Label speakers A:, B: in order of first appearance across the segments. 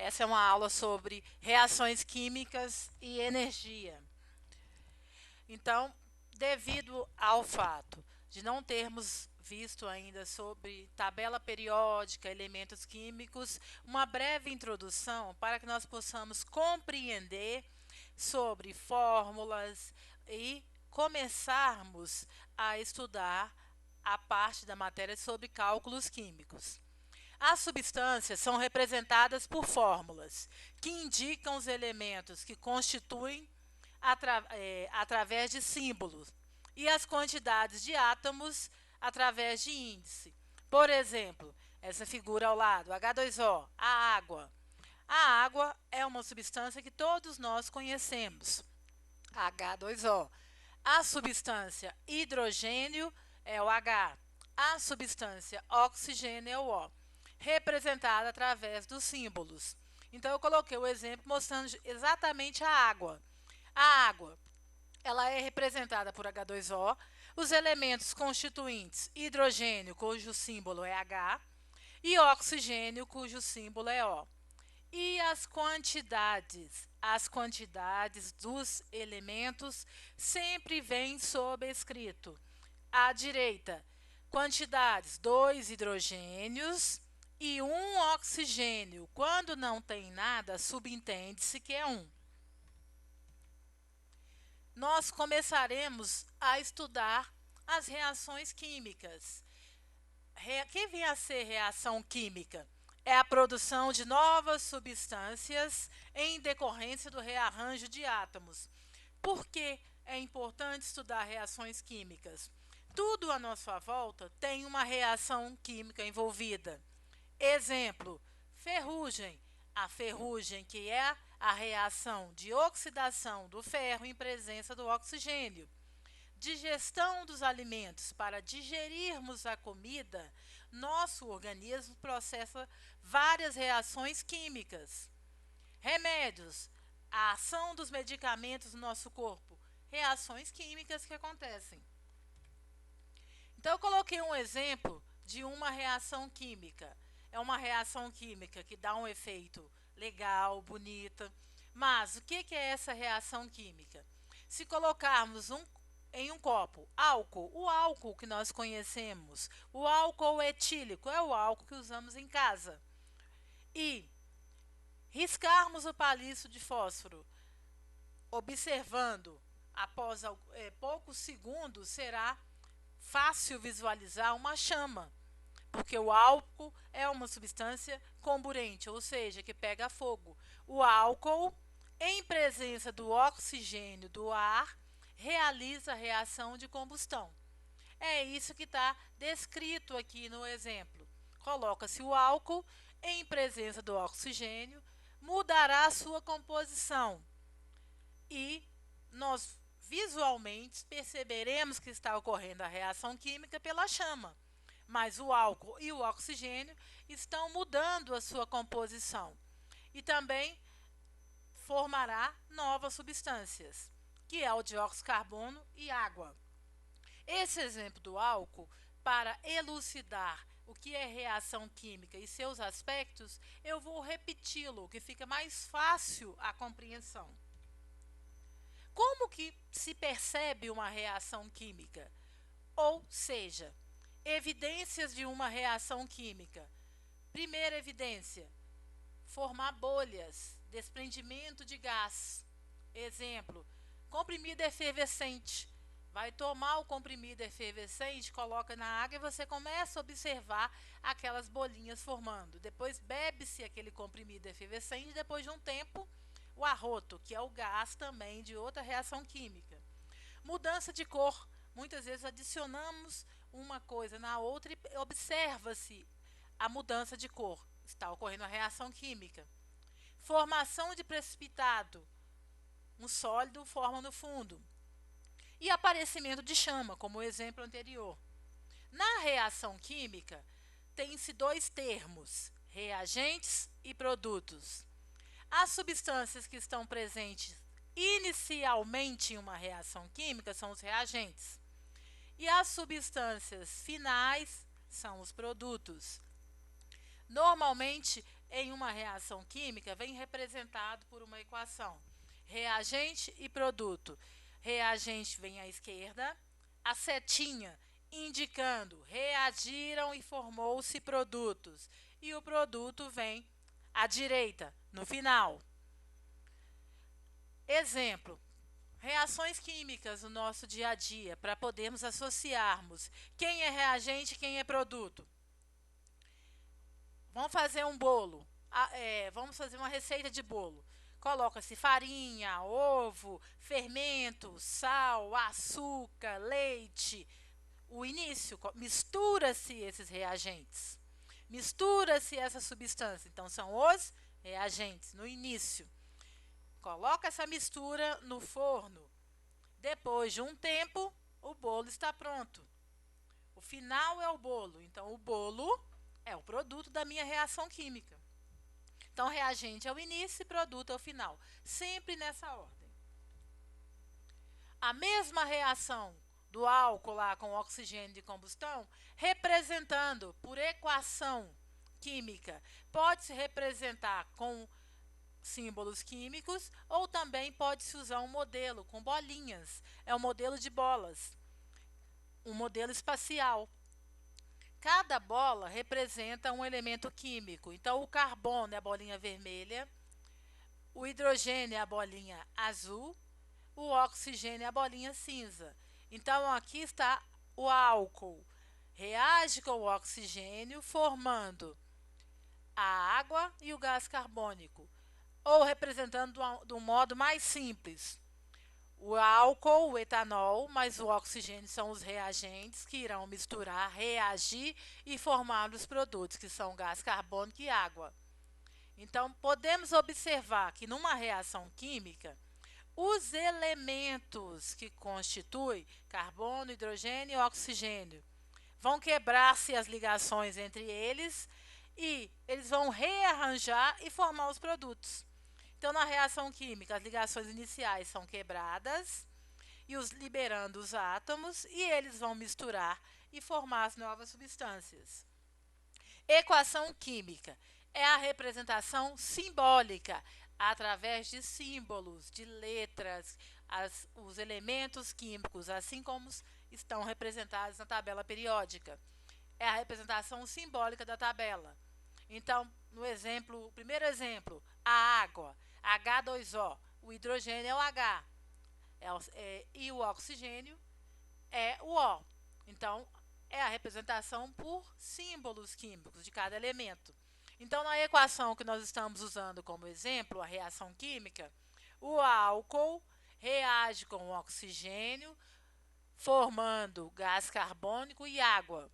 A: Essa é uma aula sobre reações químicas e energia. Então, devido ao fato de não termos visto ainda sobre tabela periódica, elementos químicos, uma breve introdução para que nós possamos compreender sobre fórmulas e começarmos a estudar a parte da matéria sobre cálculos químicos. As substâncias são representadas por fórmulas que indicam os elementos que constituem através de símbolos e as quantidades de átomos através de índice. Por exemplo, essa figura ao lado, H2O, a água. A água é uma substância que todos nós conhecemos, H2O. A substância hidrogênio é o H. A substância oxigênio é o O, representada através dos símbolos. Então, eu coloquei o exemplo mostrando exatamente a água. A água, ela é representada por H2O, os elementos constituintes hidrogênio, cujo símbolo é H, e oxigênio, cujo símbolo é O. E as quantidades? As quantidades dos elementos sempre vêm sobrescrito. À direita, quantidades, 2 hidrogênios e 1 oxigênio. Quando não tem nada, subentende-se que é 1. Nós começaremos a estudar as reações químicas. Que vem a ser reação química? É a produção de novas substâncias em decorrência do rearranjo de átomos. Por que é importante estudar reações químicas? Tudo à nossa volta tem uma reação química envolvida. Exemplo, ferrugem. A ferrugem, que é a reação de oxidação do ferro em presença do oxigênio. Digestão dos alimentos. Para digerirmos a comida, nosso organismo processa várias reações químicas. Remédios. A ação dos medicamentos no nosso corpo. Reações químicas que acontecem. Então, eu coloquei um exemplo de uma reação química. É uma reação química que dá um efeito legal, bonita. Mas o que é essa reação química? Se colocarmos em um copo álcool, o álcool que nós conhecemos, o álcool etílico, é o álcool que usamos em casa, e riscarmos o palito de fósforo, observando, após poucos segundos, será fácil visualizar uma chama, porque o álcool é uma substância comburente, ou seja, que pega fogo. O álcool, em presença do oxigênio do ar, realiza a reação de combustão. É isso que está descrito aqui no exemplo. Coloca-se o álcool em presença do oxigênio, mudará a sua composição e nós visualmente perceberemos que está ocorrendo a reação química pela chama. Mas o álcool e o oxigênio estão mudando a sua composição e também formará novas substâncias, que é o dióxido de carbono e água. Esse exemplo do álcool, para elucidar o que é reação química e seus aspectos, eu vou repeti-lo, que fica mais fácil a compreensão. Como que se percebe uma reação química? Ou seja, evidências de uma reação química. Primeira evidência, formar bolhas, desprendimento de gás. Exemplo, comprimido efervescente. Vai tomar o comprimido efervescente, coloca na água e você começa a observar aquelas bolinhas formando. Depois bebe-se aquele comprimido efervescente e depois de um tempo, o arroto, que é o gás também de outra reação química. Mudança de cor. Muitas vezes adicionamos uma coisa na outra e observa-se a mudança de cor. Está ocorrendo a reação química. Formação de precipitado. Um sólido forma no fundo. E aparecimento de chama, como o exemplo anterior. Na reação química, tem-se dois termos, reagentes e produtos. As substâncias que estão presentes inicialmente em uma reação química são os reagentes. E as substâncias finais são os produtos. Normalmente, em uma reação química vem representado por uma equação. Reagente e produto. Reagente vem à esquerda, a setinha indicando reagiram e formou-se produtos. E o produto vem à direita, no final. Exemplo, reações químicas no nosso dia a dia, para podermos associarmos quem é reagente e quem é produto. Vamos fazer um bolo, vamos fazer uma receita de bolo. Coloca-se farinha, ovo, fermento, sal, açúcar, leite. O início, mistura-se esses reagentes. Mistura-se essa substância. Então, são os reagentes no início. Coloca essa mistura no forno. Depois de um tempo, o bolo está pronto. O final é o bolo. Então, o bolo é o produto da minha reação química. Então, reagente é o início e produto é o final. Sempre nessa ordem. A mesma reação do álcool lá com o oxigênio de combustão, representando por equação química, pode se representar com símbolos químicos ou também pode-se usar um modelo com bolinhas. É um modelo de bolas, um modelo espacial. Cada bola representa um elemento químico. Então, o carbono é a bolinha vermelha, o hidrogênio é a bolinha azul, o oxigênio é a bolinha cinza. Então, aqui está o álcool. Reage com o oxigênio, formando a água e o gás carbônico. Ou representando de um modo mais simples. O álcool, o etanol, mais o oxigênio são os reagentes que irão misturar, reagir e formar os produtos, que são gás carbônico e água. Então, podemos observar que numa reação química, os elementos que constituem carbono, hidrogênio e oxigênio vão quebrar-se as ligações entre eles e eles vão rearranjar e formar os produtos. Então, na reação química, as ligações iniciais são quebradas e liberando os átomos e eles vão misturar e formar as novas substâncias. Equação química é a representação simbólica através de símbolos, de letras, os elementos químicos, assim como estão representados na tabela periódica. É a representação simbólica da tabela. Então, no exemplo, primeiro exemplo, a água, H2O, o hidrogênio é o H, e o oxigênio é o O. Então, é a representação por símbolos químicos de cada elemento. Então, na equação que nós estamos usando como exemplo, a reação química, o álcool reage com o oxigênio, formando gás carbônico e água.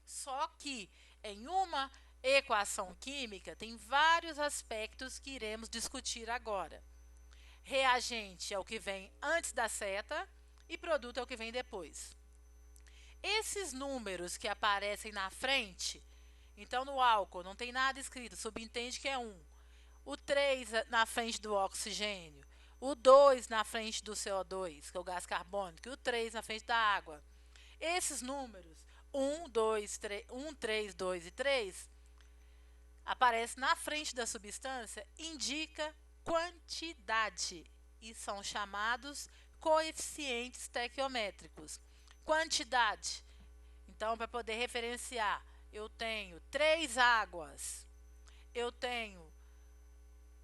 A: Só que em uma equação química tem vários aspectos que iremos discutir agora. Reagente é o que vem antes da seta e produto é o que vem depois. Esses números que aparecem na frente, então no álcool não tem nada escrito, subentende que é 1. O 3 na frente do oxigênio, o 2 na frente do CO2, que é o gás carbônico, e o 3 na frente da água. Esses números, 1, 3, 2 e 3, aparece na frente da substância, indica quantidade e são chamados coeficientes estequiométricos. Quantidade. Então, para poder referenciar, eu tenho 3 águas, eu tenho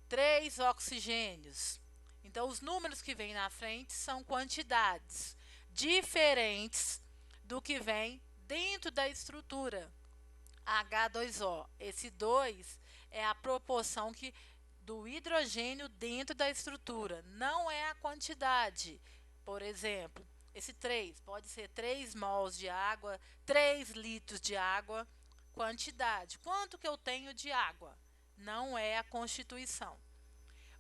A: 3 oxigênios. Então, os números que vêm na frente são quantidades diferentes do que vem dentro da estrutura. H2O. Esse 2 é a proporção do hidrogênio dentro da estrutura, não é a quantidade. Por exemplo, esse 3 pode ser 3 mols de água, 3 litros de água. Quantidade, quanto que eu tenho de água? Não é a constituição.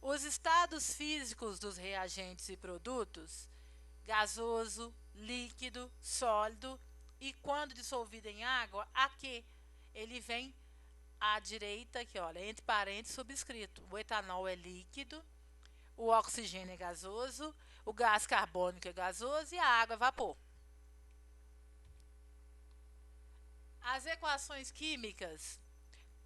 A: Os estados físicos dos reagentes e produtos, gasoso, líquido, sólido, e quando dissolvido em água, aqui ele vem à direita, aqui, olha, entre parênteses, subscrito. O etanol é líquido, o oxigênio é gasoso, o gás carbônico é gasoso e a água é vapor. As equações químicas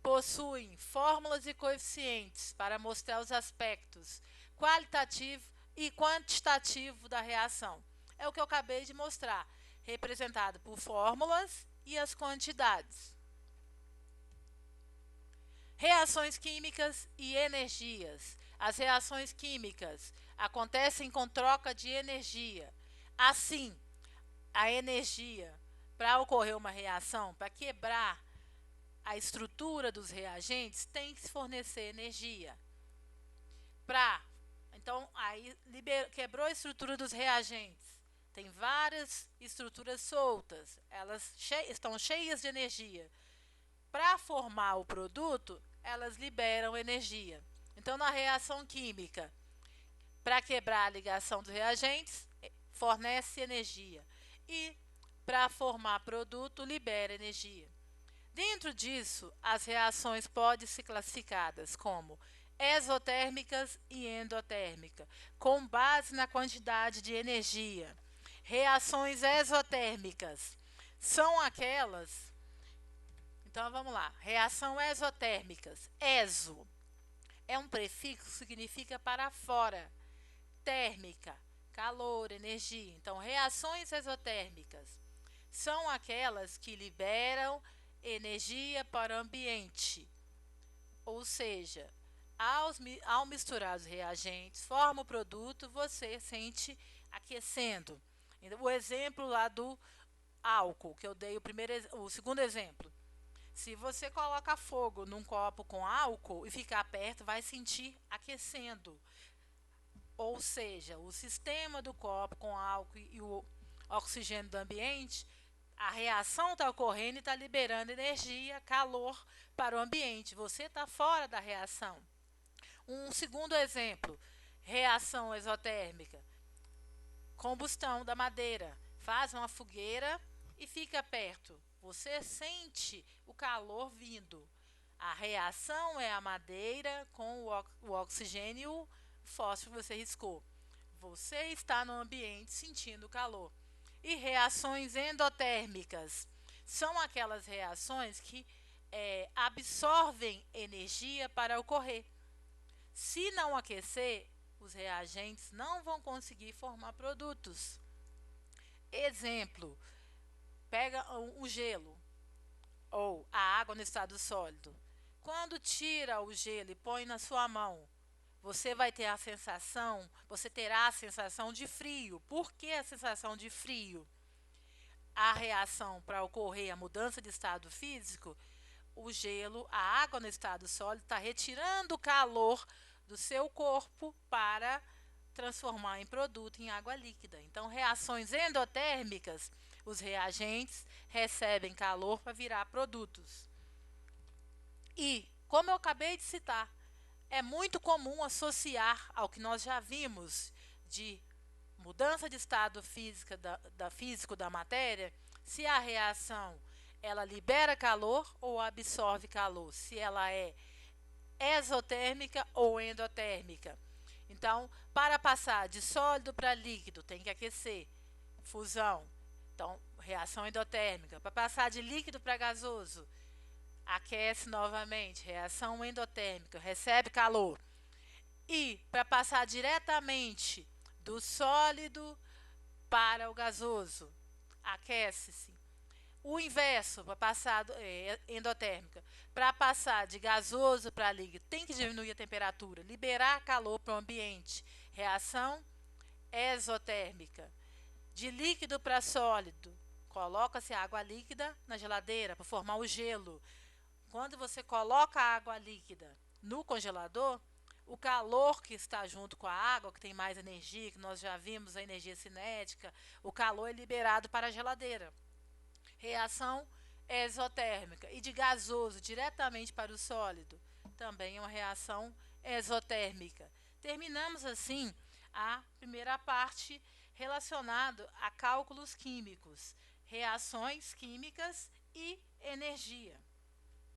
A: possuem fórmulas e coeficientes para mostrar os aspectos qualitativo e quantitativo da reação. É o que eu acabei de mostrar, representado por fórmulas e as quantidades. Reações químicas e energias. As reações químicas acontecem com troca de energia. Assim, a energia para ocorrer uma reação, para quebrar a estrutura dos reagentes, tem que se fornecer energia. Então, aí quebrou a estrutura dos reagentes. Tem várias estruturas soltas, elas estão cheias de energia. Para formar o produto, elas liberam energia. Então, na reação química, para quebrar a ligação dos reagentes, fornece energia. E para formar produto, libera energia. Dentro disso, as reações podem ser classificadas como exotérmicas e endotérmicas, com base na quantidade de energia. Reações exotérmicas são aquelas. Então vamos lá. Reação exotérmicas. Exo é um prefixo que significa para fora. Térmica, calor, energia. Então, reações exotérmicas são aquelas que liberam energia para o ambiente. Ou seja, ao misturar os reagentes, forma o produto, você sente aquecendo. O exemplo lá do álcool, que eu dei o segundo exemplo. Se você coloca fogo num copo com álcool e ficar perto, vai sentir aquecendo. Ou seja, o sistema do copo com álcool e o oxigênio do ambiente, a reação está ocorrendo e está liberando energia, calor para o ambiente. Você está fora da reação. Um segundo exemplo, reação exotérmica. Combustão da madeira. Faz uma fogueira e fica perto. Você sente o calor vindo. A reação é a madeira com o oxigênio e o fósforo que você riscou. Você está no ambiente sentindo o calor. E reações endotérmicas são aquelas reações que absorvem energia para ocorrer. Se não aquecer, os reagentes não vão conseguir formar produtos. Exemplo, pega o gelo ou a água no estado sólido. Quando tira o gelo e põe na sua mão, você terá a sensação de frio. Por que a sensação de frio? A reação para ocorrer a mudança de estado físico, o gelo, a água no estado sólido está retirando o calor do seu corpo para transformar em produto em água líquida. Então, reações endotérmicas, os reagentes recebem calor para virar produtos. E, como eu acabei de citar, é muito comum associar ao que nós já vimos de mudança de estado físico da matéria, se a reação ela libera calor ou absorve calor, se ela é exotérmica ou endotérmica. Então, para passar de sólido para líquido, tem que aquecer, fusão. Então, reação endotérmica. Para passar de líquido para gasoso, aquece novamente, reação endotérmica, recebe calor. E para passar diretamente do sólido para o gasoso, aquece-se. O inverso, para passar endotérmica, para passar de gasoso para líquido, tem que diminuir a temperatura, liberar calor para o ambiente. Reação exotérmica. De líquido para sólido, coloca-se água líquida na geladeira para formar o gelo. Quando você coloca a água líquida no congelador, o calor que está junto com a água, que tem mais energia, que nós já vimos a energia cinética, o calor é liberado para a geladeira. Reação exotérmica. E de gasoso diretamente para o sólido, também é uma reação exotérmica. Terminamos assim a primeira parte relacionada a cálculos químicos, reações químicas e energia.